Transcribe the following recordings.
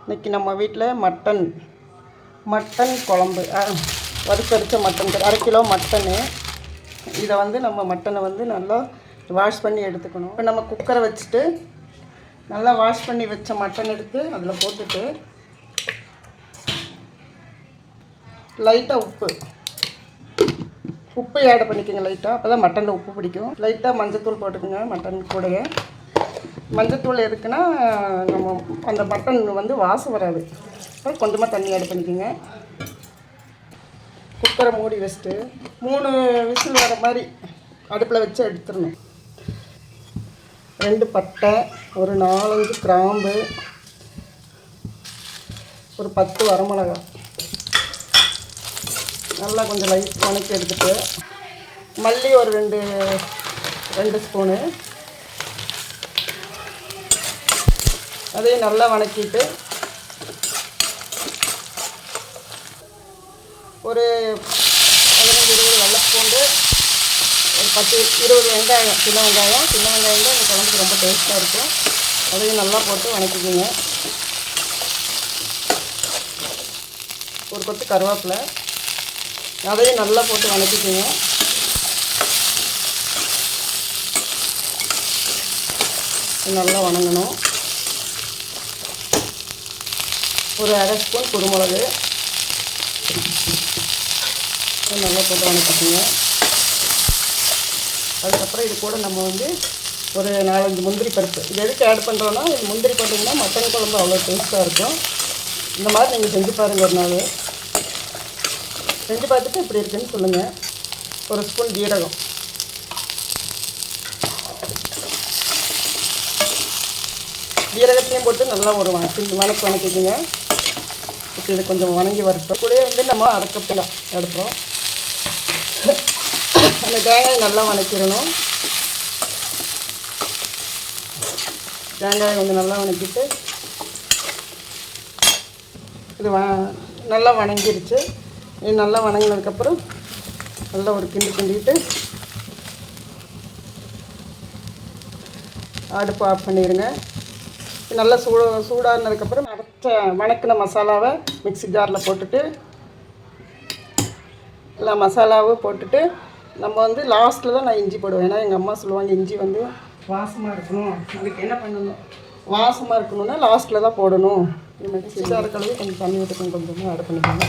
இன்றைக்கி நம்ம வீட்டில் மட்டன் குழம்பு, வறுத்தரிச்ச மட்டன், 1/2 கிலோ மட்டனு. இதை வந்து நம்ம மட்டனை வந்து நல்லா வாஷ் பண்ணி எடுத்துக்கணும். இப்போ நம்ம குக்கரை வச்சுட்டு நல்லா வாஷ் பண்ணி வச்ச மட்டன் எடுத்து அதில் போட்டுட்டு லைட்டாக உப்பு ஆட் பண்ணிக்கோங்க. லைட்டாக அப்போ தான் மட்டனில் உப்பு பிடிக்கும். லைட்டாக மஞ்சத்தூள் போட்டுக்கோங்க. மட்டன் கூடயே மஞ்சத்தூள் எதுக்குன்னா நம்ம அந்த மட்டன் வந்து வாசம் வராது. அப்புறம் கொஞ்சமாக தண்ணி ஆட் பண்ணிக்கோங்க. குக்கரை மூடி வச்சுட்டு 3 விசில் வர மாதிரி அடுப்பில் வச்சு எடுத்துடணும். 2 பட்டை, ஒரு 4-5 கிராம்பு, ஒரு 10 வரமிளகாய் நல்லா கொஞ்சம் லைட் வணக்கி எடுத்துட்டு, மல்லி ஒரு 2 ஸ்பூனு, அதையும் நல்லா வணக்கிட்டு ஒரு 15-20 வெள்ளைப்பூண்டு, ஒரு 10-20 வெங்காயம், சின்ன வெங்காயம் தான் இந்த குழம்புக்கு ரொம்ப டேஸ்ட்டாக இருக்கும். அதையும் நல்லா போட்டு வணக்கிக்கோங்க. ஒரு கொத்து கருவேப்பிலை, அதையும் நல்லா போட்டு வணக்கிக்கோங்க. நல்லா வணங்கணும். ஒரு 1/2 ஸ்பூன் குருமிளகு நல்லா போட்டு வணக்கிக்கோங்க. அதுக்கப்புறம் இது கூட நம்ம வந்து ஒரு 4-5 முந்திரி பருப்பு. இது எதுக்கு ஆட் பண்ணுறோன்னா, இது முந்திரி போட்டிங்கன்னா மட்டன் குழம்பு அவ்வளோ டேஸ்ட்டாக இருக்கும். இந்த மாதிரி நீங்கள் செஞ்சு பாருங்கள். ஒரு நாள் செஞ்சு பார்த்துட்டு இப்படி இருக்குன்னு சொல்லுங்கள். ஒரு ஸ்பூன் ஜீரகம், ஜீரகத்தையும் போட்டு நல்லா ஒரு வணக்கிக்கோங்க. இப்போ இது கொஞ்சம் வணங்கி வரட்டும். கூட வந்து நம்ம அரைக்கப்பலாம் எடுப்போம். அந்த தேங்காய் நல்லா வணக்கிடணும். தேங்காயை கொஞ்சம் நல்லா வணக்கிட்டு இது நல்லா வணங்கிடுச்சு. இது நல்லா வணங்கினதுக்கப்புறம் நல்லா ஒரு கிண்டிட்டு அடுப்பு ஆஃப் பண்ணிடுங்க. நல்லா சூடானதுக்கப்புறம் வணக்கின மசாலாவை மிக்ஸி ஜாரில் போட்டுட்டு எல்லா மசாலாவும் போட்டுட்டு நம்ம வந்து லாஸ்ட்டில் தான் நான் இஞ்சி போடுவேன். ஏன்னா எங்கள் அம்மா சொல்லுவாங்க இஞ்சி வந்து வாசமாக இருக்கணும். அதுக்கு என்ன பண்ணணும், வாசமாக இருக்கணும்னா லாஸ்ட்டில் தான் போடணும். மிக்ஸி ஜார் கழுவி கொஞ்சம் தண்ணி ஊற்றுக்கணும், கொஞ்சமாக ஆட் பண்ணிக்கோங்க.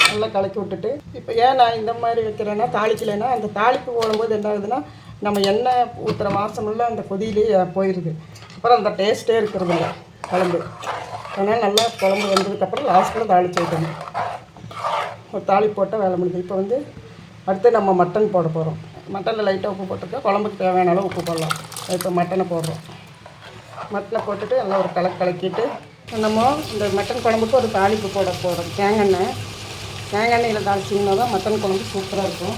நல்லா கலக்கி விட்டுட்டு, இப்போ ஏன் நான் இந்த மாதிரி வைக்கிறேன்னா, தாளிக்கலைன்னா அந்த தாளிப்பு போடும்போது என்ன ஆகுதுன்னா, நம்ம எண்ணெய் ஊற்றுற வாசமெல்லாம் அந்த கொதியிலே போயிடுது. அப்புறம் அந்த டேஸ்ட்டே இருக்கிறது இல்லை குழம்பு. அதனால் நல்லா குழம்பு வந்ததுக்கப்புறம் லாஸ்ட்டில் தாளித்து வைக்கணும். ஒரு தாளிப்பு போட்டால் வேலை முடியுது. இப்போ வந்து அடுத்து நம்ம மட்டன் போட போகிறோம். மட்டனில் லைட்டாக உப்பு போட்டிருக்கோம். குழம்புக்கு தேவையான அளவு உப்பு போடலாம். இப்போ மட்டனை போடுறோம். மட்டனை போட்டுட்டு நல்லா ஒரு கலக்கிட்டு நம்ம இந்த மட்டன் குழம்புக்கு ஒரு தாளிப்பு போட போகிறோம். தேங்காய் எண்ணெயில் தாளிச்சிங்கன்னா தான் மட்டன் குழம்பு சூப்பராக இருக்கும்.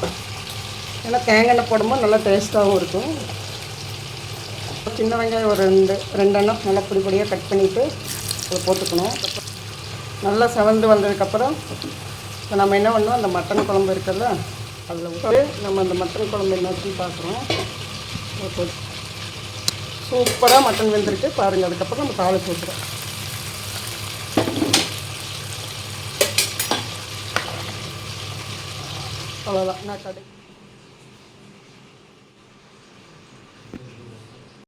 ஏன்னா தேங்காய் எண்ணெய் போடும்போது நல்லா டேஸ்ட்டாகவும் இருக்கும். சின்ன வெங்காயம் ஒரு 2 எண்ணம் நல்லா பொடியாக கட் பண்ணிவிட்டு அதை போட்டுக்கணும். நல்லா செவந்து வந்ததுக்கப்புறம் இப்போ நம்ம என்ன பண்ணோம், அந்த மட்டன் குழம்பு இருக்குல்ல அதில் விட்டு நம்ம அந்த மட்டன் குழம்பு என்னாச்சு பார்க்குறோம். சூப்பராக மட்டன் வெந்திருக்கு பாருங்கள். அதுக்கப்புறம் நம்ம தாளிச்சு ஊற்றுறோம். அவ்வளோதான். நான் கடை